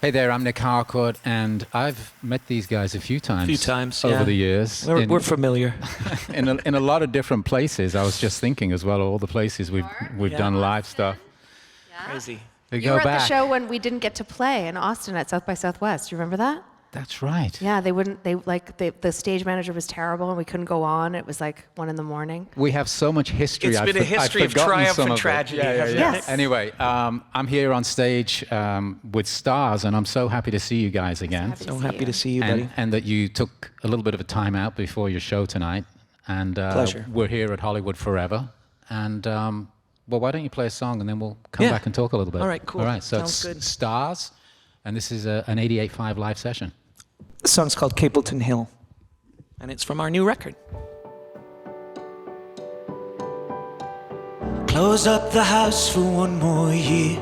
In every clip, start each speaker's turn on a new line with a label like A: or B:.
A: Hey there, I'm Nic Harcourt, and I've met these guys a few times.
B: Yeah.
A: Over the years.
B: We're familiar.
A: in a lot of different places. I was just thinking as well, all the places we've done live stuff.
C: Yeah.
B: Crazy.
C: You were at the show when we didn't get to play in Austin at South by Southwest. You remember that?
A: That's right.
C: Yeah, the stage manager was terrible and we couldn't go on. It was like 1 a.m.
A: We have so much history.
B: It's been a history of triumph and tragedy, hasn't it?
C: Yes.
A: Anyway, I'm here on stage with stars, and I'm so happy to see you guys again.
B: So happy to see you, buddy.
A: And that you took a little bit of a time out before your show tonight. And
B: Pleasure.
A: We're here at Hollywood Forever. And well, why don't you play a song and then we'll come back and talk a little bit.
B: All right, cool.
A: All right, so
B: Sounds
A: it's
B: good.
A: Stars, and this is an 88.5 live session.
B: The song's called Capelton Hill, and it's from our new record. Close up the house for one more year.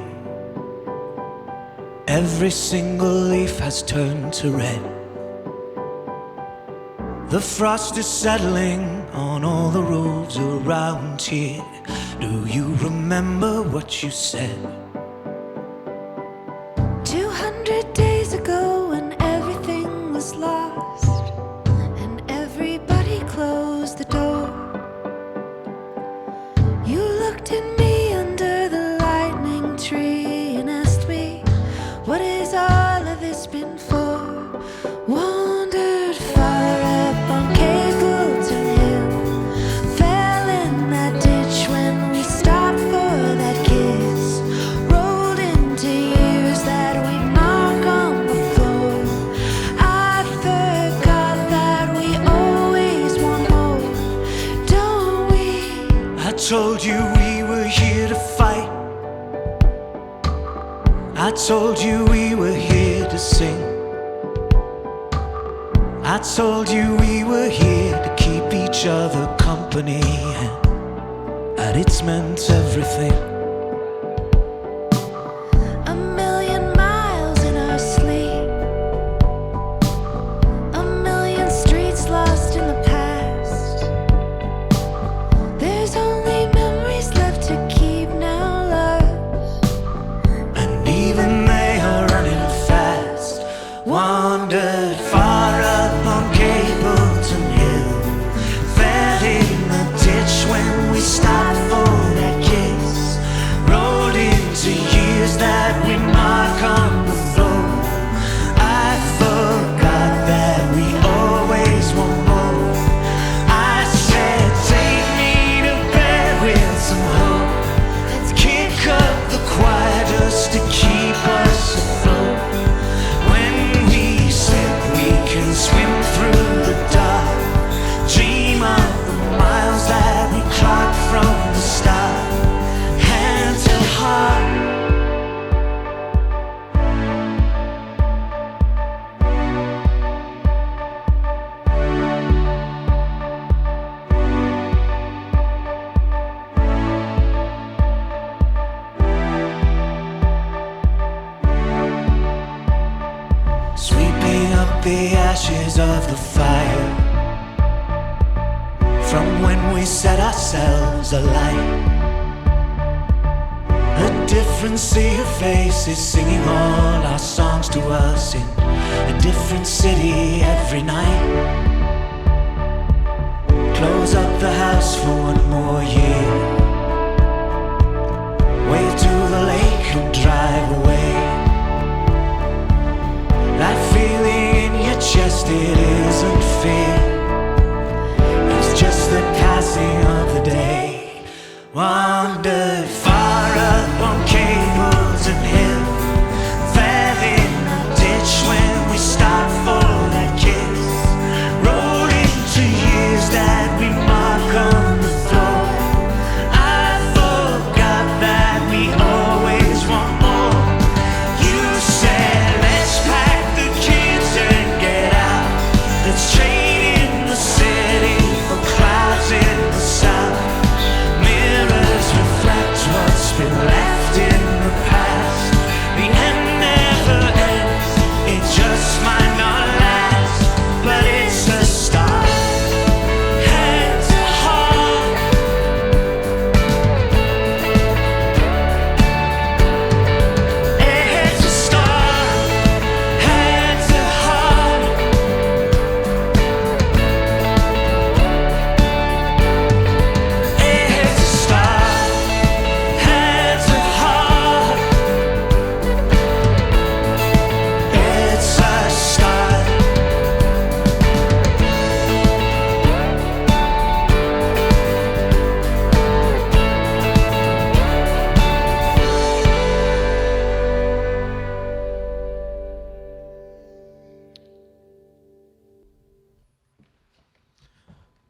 B: Every single leaf has turned to red. The frost is settling on all the roads around here. Do you remember what you said?
D: 200 days ago when everything was lost and everybody closed the door, you looked at me under the lightning tree and asked me, what is all of this been for? Wandered far up on Capelton Hill, fell in that ditch when we stopped for that kiss, rolled into years that we mark on the floor. I forgot that we always want more, don't we?
B: I told you we were here to fight. I told you we were here to sing. I told you we were here to keep each other company, and that it's meant everything.
D: A million miles in our sleep, a million streets lost in the past. There's only memories left to keep now, love.
B: And even they are running fast. Wandered far up on Capelton Hill, fell in the ditch when we stopped for that kiss, rolled into years that we mark on the floor. I forgot that we always want more. I said, take me to bed with some hope. Let's kick up the choir just to keep us afloat. When we said we can swim through the dark, dream of the miles that we clocked from the start, hand to heart. Sweeping up the ashes of the fire from when we set ourselves alight. A different sea of faces singing all our songs to us in a different city every night. Close up the house for one more year. Wave to the lake and drive away. That feeling in your chest, it isn't fear. It's just the passing of the day. Wandered far up on Capelton Hill, fell in a ditch when we stopped for that kiss, rolled into years that we mark on the floor. I forgot that we always want more.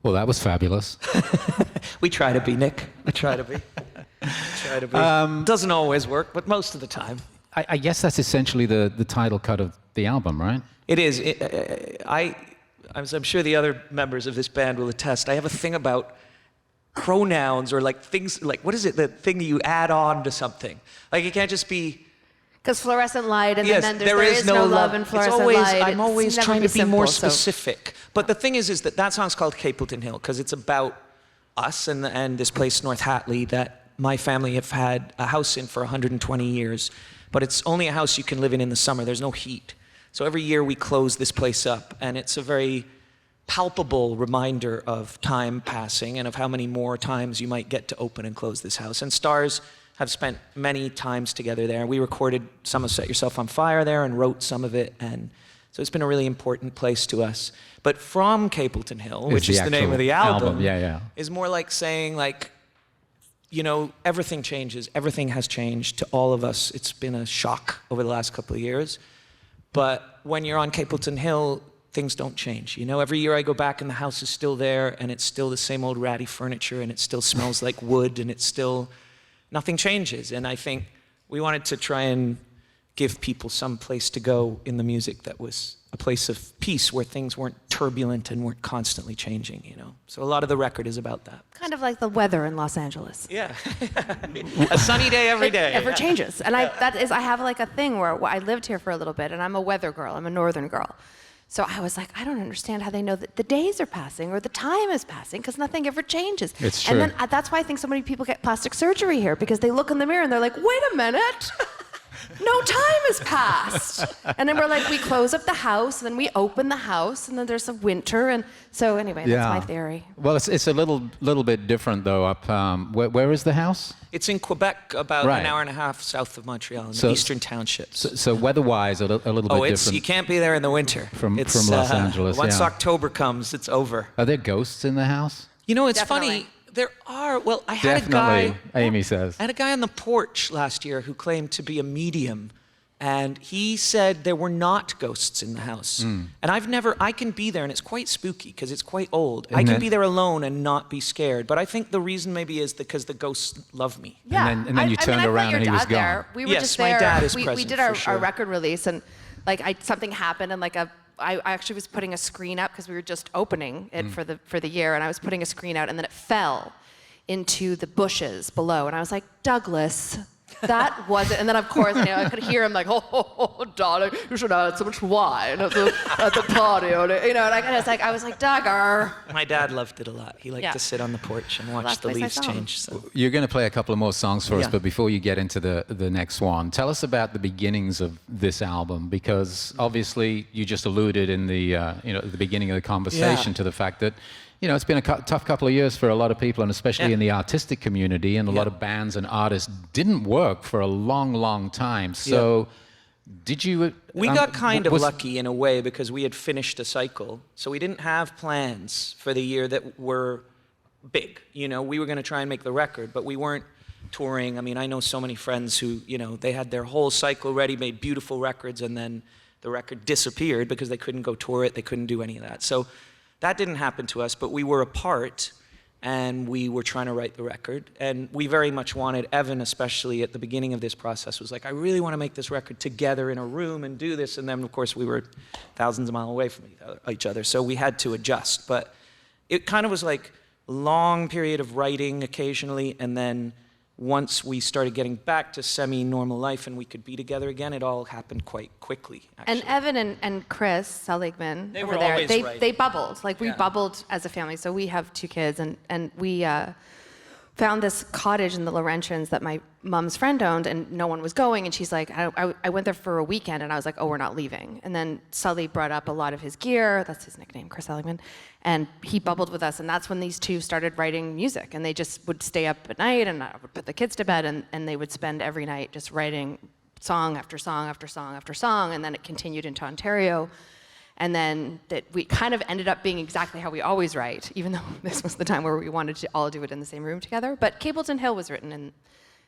A: Well, that was fabulous.
E: We try to be, Nick. We try to be. Try to be. Doesn't always work, but most of the time.
A: I guess that's essentially the title cut of the album, right?
E: It is. I'm sure the other members of this band will attest. I have a thing about pronouns or like things, like what is it, the thing that you add on to something? Like it can't just be...
C: Because fluorescent light, and
E: yes,
C: then there is no love in fluorescent light.
E: I'm always
C: never
E: trying to be more
C: simple,
E: specific. But the thing is that song's called Capelton Hill because it's about us and this place, North Hatley, that my family have had a house in for 120 years. But it's only a house you can live in the summer. There's no heat. So every year we close this place up, and it's a very palpable reminder of time passing and of how many more times you might get to open and close this house. And Stars have spent many times together there. We recorded some of Set Yourself on Fire there and wrote some of it, and so it's been a really important place to us. But From Capelton Hill, which is the name of the album, is more like saying, like, you know, everything changes. Everything has changed to all of us. It's been a shock over the last couple of years. But when you're on Capelton Hill, things don't change. You know, every year I go back and the house is still there, and it's still the same old ratty furniture, and it still smells like wood, and it's still... Nothing changes, and I think we wanted to try and give people some place to go in the music that was a place of peace where things weren't turbulent and weren't constantly changing, you know. So a lot of the record is about that.
C: Kind of like the weather in Los Angeles.
E: Yeah, a sunny day every day.
C: It never changes, and I have like a thing where I lived here for a little bit, and I'm a weather girl. I'm a northern girl. So I was like, I don't understand how they know that the days are passing or the time is passing because nothing ever changes.
A: It's true.
C: And then that's why I think so many people get plastic surgery here because they look in the mirror and they're like, wait a minute, no time has passed. And then we're like, we close up the house, and then we open the house, and then there's a winter. And so anyway, that's my theory.
A: Well, it's a little bit different though. Up where is the house?
E: It's in Quebec, about an hour and a half south of Montreal, in the eastern townships.
A: So weather-wise, a little bit different.
E: You can't be there in the winter.
A: From Los Angeles,
E: once October comes, it's over.
A: Are there ghosts in the house?
E: You know, it's
C: Definitely.
E: funny. There are. Well, I had
A: Definitely,
E: a guy.
A: Amy says.
E: I had a guy on the porch last year who claimed to be a medium, and he said there were not ghosts in the house. And I can be there, and it's quite spooky because it's quite old. I can be there alone and not be scared. But I think the reason maybe is because the ghosts love me.
C: Yeah.
A: And then you turned around and he was gone.
C: There. We were
E: Yes,
C: just
E: my
C: there.
E: dad is
C: we
E: present,
C: did
E: for sure.
C: our record release, and like something happened, and I actually was putting a screen up because we were just opening it for the year, and I was putting a screen out, and then it fell into the bushes below, and I was like, Douglas, that was it. And then of course, you know, I could hear him like, oh, darling, you should have had so much wine at the party, you know. And I was like, Duggar.
E: My dad loved it a lot. He liked to sit on the porch and watch
C: Last
E: the
C: place I
E: leaves
C: saw him.
E: change. So.
A: You're going to play a couple of more songs for us,
E: Yeah.
A: but before you get into the next one, tell us about the beginnings of this album, because obviously you just alluded in the at the beginning of the conversation to the fact that it's been a tough couple of years for a lot of people, and especially in the artistic community, and a lot of bands and artists didn't work for a long, long time. So did you...
E: We got kind of lucky in a way because we had finished a cycle. So we didn't have plans for the year that were big. You know, we were going to try and make the record, but we weren't touring. I mean, I know so many friends who, they had their whole cycle ready, made beautiful records, and then the record disappeared because they couldn't go tour it. They couldn't do any of that. So that didn't happen to us, but we were apart, and we were trying to write the record. And we very much wanted, Evan especially at the beginning of this process, was like, I really want to make this record together in a room and do this. And then, of course, we were thousands of miles away from each other, so we had to adjust. But it kind of was like a long period of writing occasionally, and then once we started getting back to semi-normal life and we could be together again, it all happened quite quickly, actually.
C: And Evan and Chris Seligman
E: They
C: over
E: were
C: there,
E: always right.
C: they bubbled. Like, we bubbled as a family. So we have 2 kids, and we found this cottage in the Laurentians that my mom's friend owned, and no one was going. And she's like, I went there for a weekend, and I was like, oh, we're not leaving. And then Sully brought up a lot of his gear. That's his nickname, Chris Seligman. And he bubbled with us, and that's when these 2 started writing music. And they just would stay up at night, and I would put the kids to bed, and they would spend every night just writing song after song after song after song. And then it continued into Ontario. And then that we kind of ended up being exactly how we always write, even though this was the time where we wanted to all do it in the same room together. But Capelton Hill was written in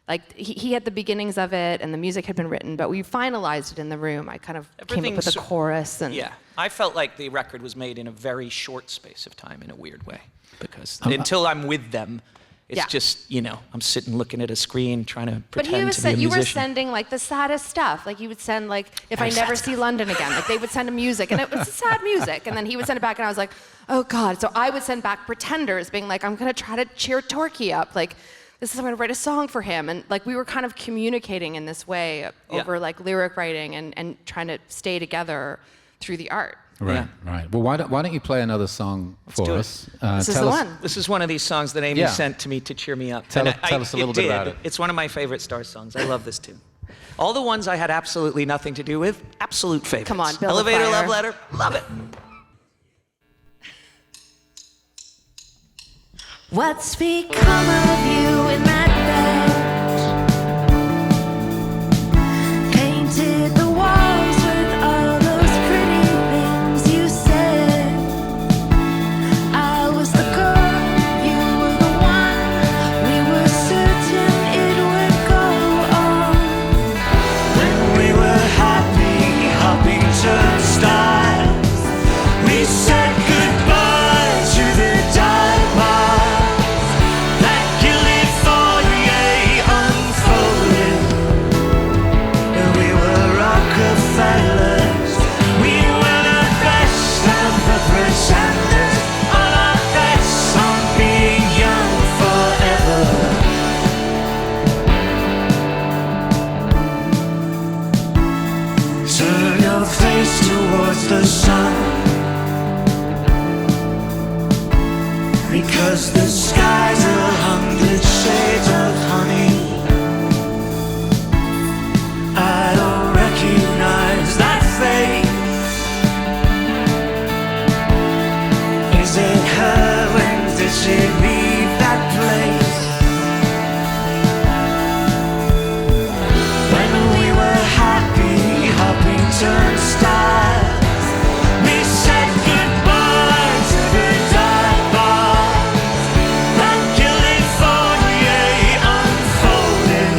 C: Like he had the beginnings of it, and the music had been written, but we finalized it in the room. I kind of came up with a chorus, and
E: yeah, I felt like the record was made in a very short space of time in a weird way, because until I'm with them, it's just, you know, I'm sitting looking at a screen trying to pretend to be a musician.
C: You were sending like the saddest stuff. Like you would send like, if I never see London again, like they would send him music, and it was sad music, and then he would send it back, and I was like, oh God. So I would send back Pretenders, being like, I'm gonna try to cheer Torquil up, like. I'm going to write a song for him. And like we were kind of communicating in this way over like lyric writing and trying to stay together through the art.
A: Right, right. Well, why don't you play another song for us?
C: This is the one.
E: This is one of these songs that Amy sent to me to cheer me up.
A: Tell us a little bit about it.
E: It's one of my favorite Star songs. I love this tune. All the ones I had absolutely nothing to do with, absolute favorites.
C: Come on, Build a
E: Elevator,
C: Fire.
E: Love Letter, love it.
D: What's become of you in that bed? Painted the walls with all those pretty things you said. I was the girl, you were the one. We were certain it would go on.
B: When we were happy, hopping turnstiles, we said goodbye to the dive bar. That gilded foyer unfolded. We were Rockefellers. We were the best of the pretenders. All our bets on being young forever. Turn your face towards the sun, because the sky's 100 shades of honey. I don't recognize that face. Is it her? When did she leave that place? When we were happy, hopping turnstiles, we said goodbye to the dive bar. That gilded foyer unfolded.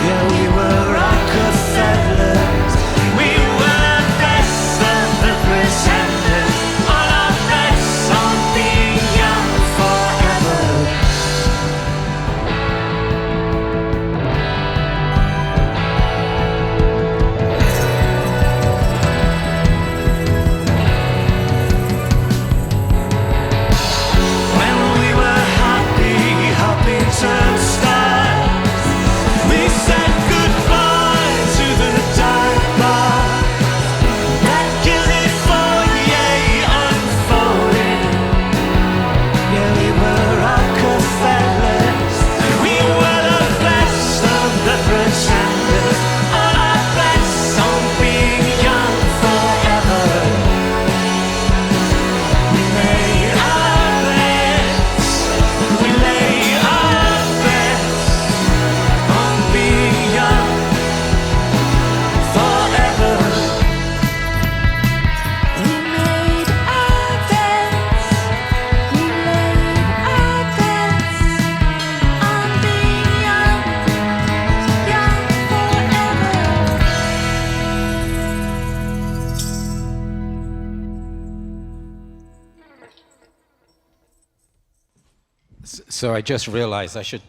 B: Yeah, we were Rockefellers. We were the best of the pretenders. All our bets on being young forever. When we were happy, hopping turnstiles, we said goodbye to the dive bar. That gilded foyer unfolded. Yeah, we were Rockefellers. We were the best of the pretenders. All our bets on being young forever. We lay our bets. We lay our bets on being young forever.
D: We made our bets. We laid our bets on being young, young
A: So I just realized I should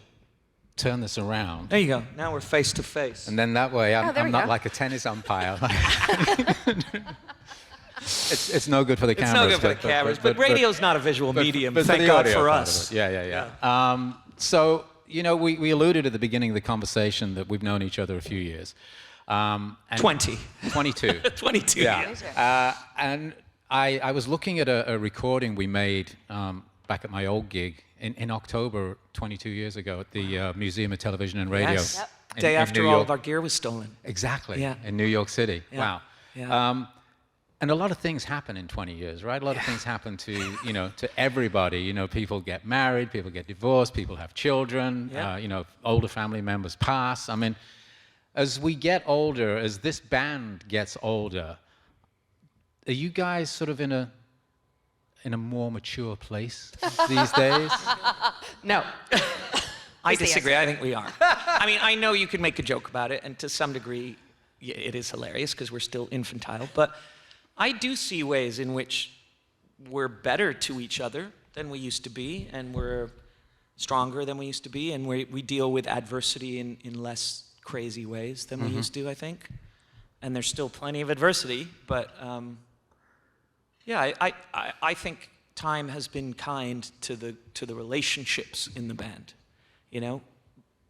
A: turn this around.
E: There you go. Now we're face to face.
A: And then that way,
C: there we
A: I'm not
C: go.
A: like a tennis umpire. it's no good for the
E: It's
A: cameras.
E: no good for the cameras, but radio's not a visual medium,
A: but
E: thank
A: the
E: God
A: audio
E: for
A: part of
E: us.
A: it. Yeah. So, you know, we alluded at the beginning of the conversation that we've known each other a few years. And
E: 20.
A: 22.
E: 22
A: Yeah.
E: years.
A: And I was looking at a recording we made back at my old gig in October 22 years ago at the Museum of Television and Radio.
E: Yes.
C: Yep.
E: Day
A: in
E: after
A: New
E: all
A: York.
E: of our gear was stolen.
A: Exactly.
E: Yeah.
A: In New York City.
E: Yeah.
A: Wow.
E: Yeah.
A: And a lot of things happen in 20 years, right? A lot of things happen to, you know, to everybody. You know, people get married, people get divorced, people have children,
E: Yeah.
A: you know, older family members pass. I mean, as we get older, as this band gets older, are you guys sort of in a more mature place these days?
C: No.
E: I
C: is the
E: disagree.
C: answer.
E: I think we are. I mean, I know you could make a joke about it, and to some degree, it is hilarious because we're still infantile. But I do see ways in which we're better to each other than we used to be, and we're stronger than we used to be, and we deal with adversity in less crazy ways than we used to, I think. And there's still plenty of adversity, but yeah, I think time has been kind to the relationships in the band, you know.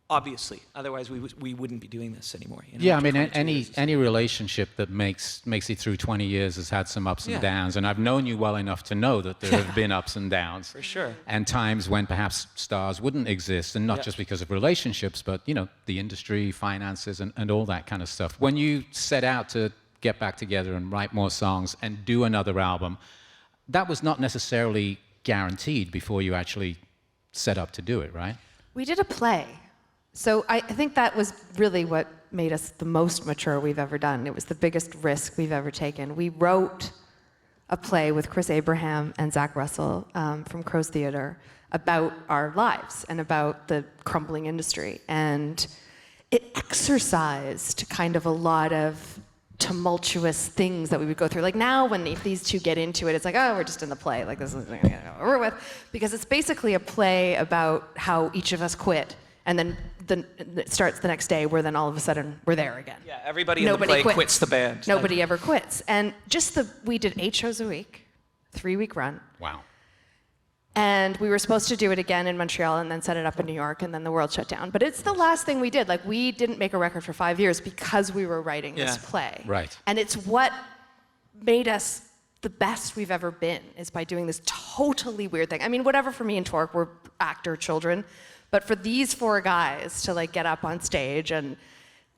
E: Obviously, otherwise we wouldn't be doing this anymore. You know,
A: Yeah, I mean,
E: 22
A: any
E: years.
A: any relationship that makes it through 20 years has had some ups and downs, and I've known you well enough to know that there have been ups and downs.
E: For sure.
A: And times when perhaps stars wouldn't exist, and not just because of relationships, but, you know, the industry, finances, and all that kind of stuff. When you set out to get back together and write more songs and do another album, that was not necessarily guaranteed before you actually set up to do it, right?
C: We did a play. So I think that was really what made us the most mature we've ever done. It was the biggest risk we've ever taken. We wrote a play with Chris Abraham and Zach Russell from Crow's Theatre about our lives and about the crumbling industry. And it exercised kind of a lot of tumultuous things that we would go through. Like now, when if these two get into it, it's like, oh, we're just in the play. Like this is over with. Because it's basically a play about how each of us quit. And then it starts the next day where then all of a sudden we're there again.
E: Yeah, everybody in the play quits the band.
C: Nobody ever quits. And we did 8 shows a week, 3-week run.
A: Wow.
C: And we were supposed to do it again in Montreal and then set it up in New York, and then the world shut down. But it's the last thing we did. Like, we didn't make a record for 5 years because we were writing this play.
A: Right.
C: And it's what made us the best we've ever been, is by doing this totally weird thing. I mean, whatever for me and Torque, we're actor children. But for these 4 guys to like get up on stage and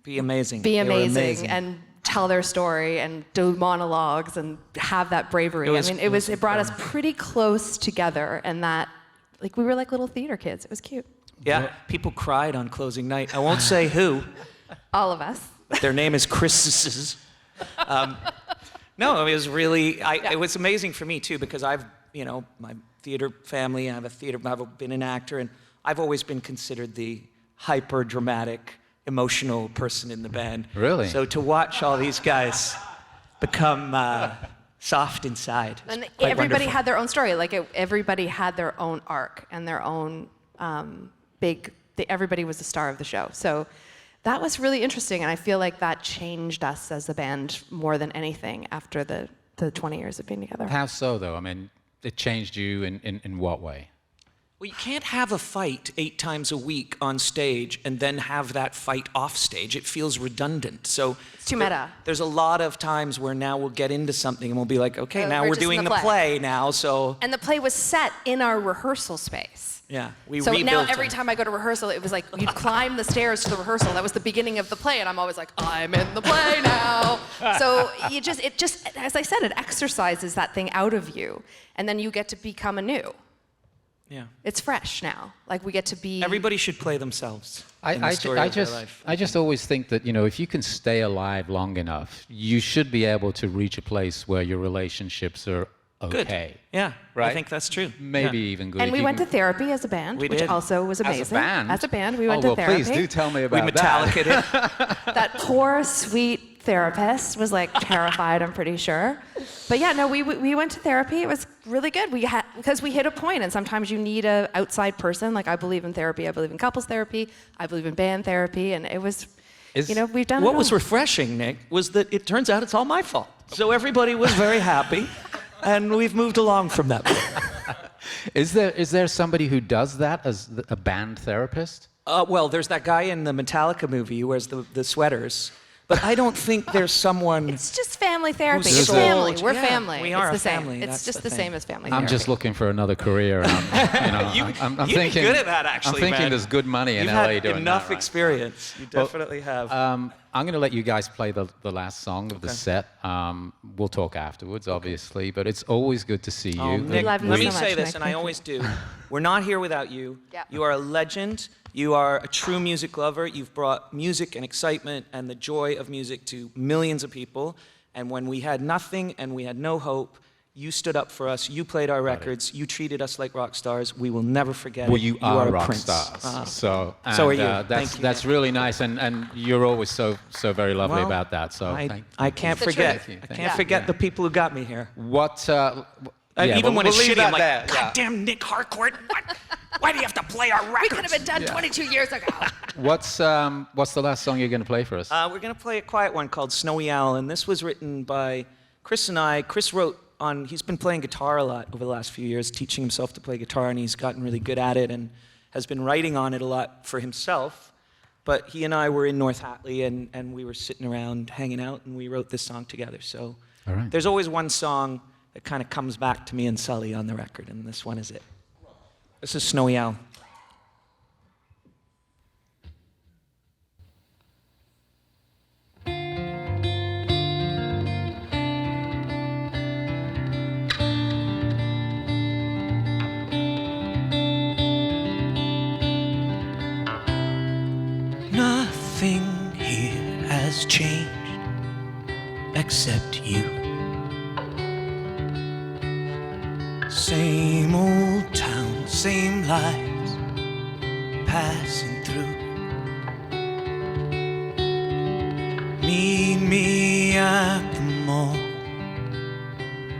E: Be amazing.
C: be
E: They were
C: amazing and tell their story and do monologues and have that bravery. It brought us pretty close together, and that, like, we were like little theater kids. It was cute.
E: Yeah, people cried on closing night. I won't say who.
C: All of us.
E: But their name is Chris's. No, it was really, it was amazing for me too, because I've, you know, my theater family, I've been an actor, and I've always been considered the hyper dramatic, emotional person in the band.
A: Really?
E: So to watch all these guys become soft inside.
C: And
E: quite
C: everybody
E: wonderful.
C: had their own story. Like, everybody had their own arc and their own everybody was the star of the show. So that was really interesting, and I feel like that changed us as a band more than anything after the 20 years of being together.
A: How so, though? I mean, it changed you in what way?
E: Well, you can't have a fight 8 times a week on stage and then have that fight off stage. It feels redundant. So
C: It's too meta.
E: There's a lot of times where now we'll get into something and we'll be like, okay, now
C: we're
E: we're
C: just in
E: doing
C: the
E: the
C: play.
E: play now, so
C: And the play was set in our rehearsal space.
E: yeah, we
C: So
E: rebuilt
C: now every
E: it.
C: time I go to rehearsal, it was like you'd climb the stairs to the rehearsal. That was the beginning of the play, and I'm always like, I'm in the play now. So it just, as I said, it exercises that thing out of you, and then you get to become anew.
E: Yeah.
C: It's fresh now. Like, we get to be.
E: Everybody should play themselves in the story of their life.
A: I just always think that, you know, if you can stay alive long enough, you should be able to reach a place where your relationships are
E: Good.
A: okay.
E: Yeah,
A: Right?
E: I think that's true.
A: Maybe
E: Yeah.
A: even good.
C: And
A: if
C: we
A: you
C: went to
A: can-
C: therapy as a band,
E: We
C: which
E: did.
C: also was amazing.
A: As a band?
C: As a band, we went to
A: well,
C: therapy.
A: please do tell me
E: We
A: about that.
E: Metallica'd it.
C: That poor, sweet therapist was like terrified, I'm pretty sure. But yeah, no, we went to therapy. It was really good. Because we hit a point, and sometimes you need an outside person. Like, I believe in therapy. I believe in couples therapy. I believe in band therapy. And it was, you know, we've done
E: What
C: it
E: was
C: all.
E: refreshing, Nick, was that it turns out it's all my fault. So everybody was very happy, and we've moved along from that point.
A: Is there somebody who does that as a band therapist?
E: Well, there's that guy in the Metallica movie who wears the sweaters. But I don't think there's someone.
C: It's just family therapy.
E: Who's
C: It's
E: sold.
C: family. We're
E: Yeah,
C: family.
E: we are
C: it's
E: a
C: the same.
E: family.
C: It's
E: That's
C: just
E: the
C: the
E: thing.
C: same as family
A: I'm
C: therapy.
A: just looking for another career. And I'm
E: You'd be
A: thinking,
E: good at that, actually,
A: I'm thinking
E: man.
A: there's good money in
E: You've
A: LA
E: had
A: doing
E: enough
A: that. Right?
E: experience. You definitely have.
A: I'm going to let you guys play the last song of the set. We'll talk afterwards, obviously, but it's always good to see you.
E: Oh, Nick,
C: love you
E: let
C: so
E: me
C: much,
E: say this,
C: Nick.
E: and I
C: Thank you.
E: always do. We're not here without you.
C: Yep.
E: You are a legend. You are a true music lover. You've brought music and excitement and the joy of music to millions of people. And when we had nothing and we had no hope, You stood up for us. You played our records. You treated us like rock stars. We will never forget
A: Well,
E: it.
A: you are
E: a
A: rock
E: prince.
A: stars. So
E: are you. Thank you.
A: That's really nice, and you're always so very lovely
E: Well,
A: about that. So
E: I can't
C: It's the
E: forget.
C: truth.
E: I can't forget the people who got me here.
A: What?
E: Even when it's
A: leave
E: shitty,
A: that
E: I'm like,
A: there,
E: God damn Nic Harcourt. Why do you have to play our records?
C: We could have been done 22 years ago.
A: What's the last song you're going to play for us?
E: We're going to play a quiet one called Snowy Owl, and this was written by Chris and I. Chris wrote on, he's been playing guitar a lot over the last few years, teaching himself to play guitar, and he's gotten really good at it and has been writing on it a lot for himself. But he and I were in North Hatley, and we were sitting around hanging out, and we wrote this song together. So
A: All right.
E: there's always one song that kind of comes back to me and Sully on the record, and this one is it. This is Snowy Owl. Nothing here has changed except you. Same old town, same lives passing through. Meet me at the mall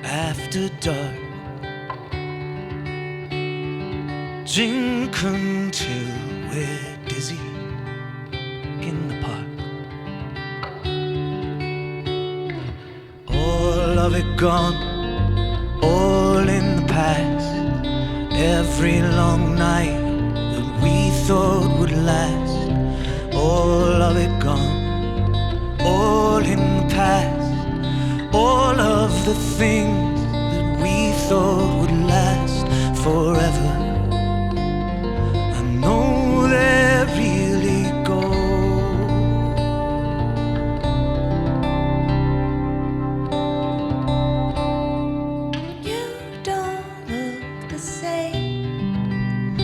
E: after dark. Drink until we're dizzy in the park. All of it gone, all in the past. Every long night that we thought would last. All of it gone, all in the past. All of the things that we thought would last forever. I know they're really gone.
D: You don't look the same.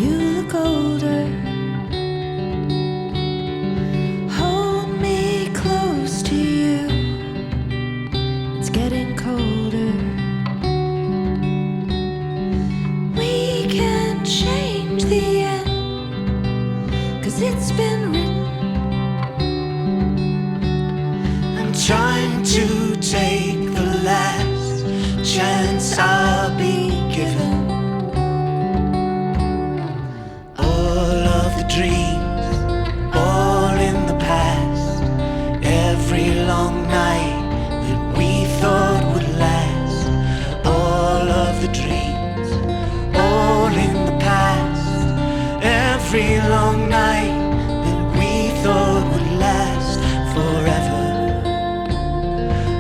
D: You look older. Hold me close to you. It's getting colder. We can change the end, 'cause it's been written.
B: I'm trying to take the last chance I'll be given. All of the dreams, all in the past. Every long night that we thought would last. All of the dreams, all in the past. Every long night that we thought would last forever.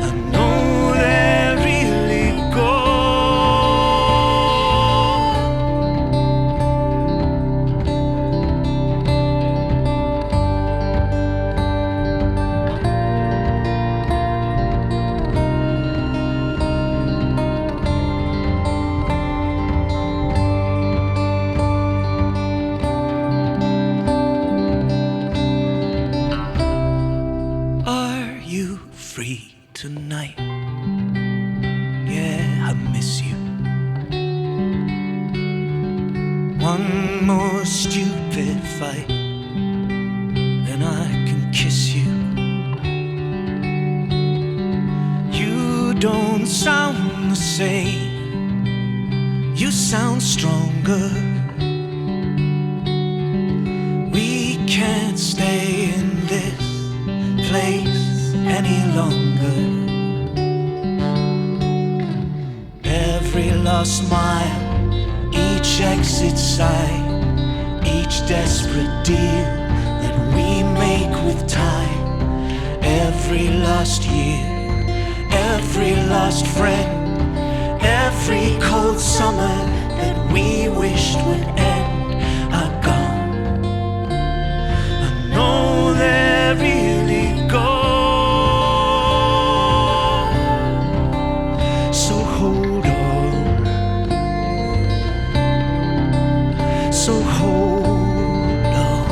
B: I know they're really gone. Are you free tonight? Yeah, I miss you. One more stupid fight, then I can kiss you. You don't sound the same. You sound stronger. We can't stay in this place any longer. Every lost mile, each exit sign, each desperate deal that we make with time. Every lost year, every lost friend, every cold summer that we wished would end are gone. I know they're really gone. So hold on. So hold on.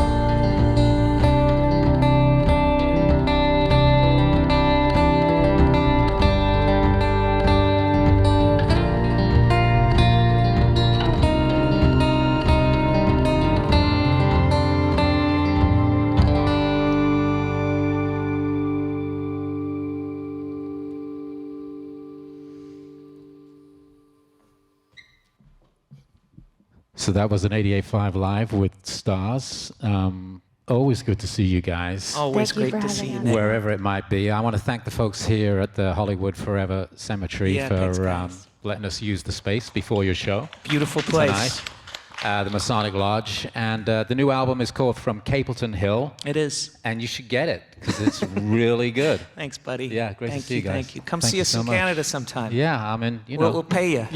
A: So that was an 88.5 Live with stars. Always good to see you guys,
E: Always
C: Thank you
E: great
C: for
E: to see
C: having
E: you,
C: us.
E: Nick.
A: wherever it might be. I want to thank the folks here at the Hollywood Forever Cemetery
E: Yeah, thanks,
A: for
E: guys.
A: letting us use the space before your show
E: Beautiful place.
A: tonight. The Masonic Lodge. And the new album is called From Capelton Hill.
E: It is.
A: And you should get it, because it's really good.
E: Thanks, buddy.
A: Yeah, great to
E: Thank
A: see you guys.
E: Thank you. Come
A: Thank
E: see
A: you
E: us
A: so
E: in
A: much.
E: Canada sometime.
A: Yeah, I mean, you know.
E: We'll pay you.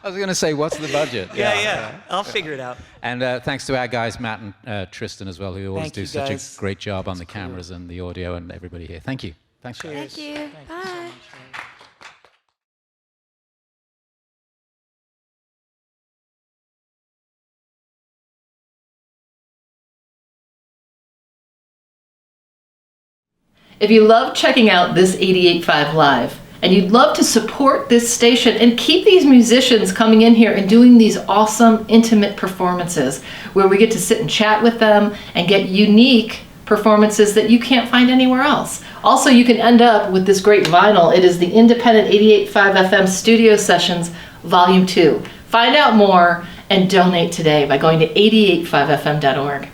A: I was going to say, what's the budget?
E: Yeah. I'll figure it out.
A: And thanks to our guys, Matt and Tristan as well, who always
E: Thank
A: do
E: you,
A: such
E: guys.
A: a great job on the cameras and the audio and everybody here. Thank you. Thanks, guys.
C: Thank you. Bye.
F: If you love checking out this 88.5 Live, and you'd love to support this station and keep these musicians coming in here and doing these awesome, intimate performances where we get to sit and chat with them and get unique performances that you can't find anywhere else. Also, you can end up with this great vinyl. It is the Independent 88.5 FM Studio Sessions Volume 2. Find out more and donate today by going to 885fm.org.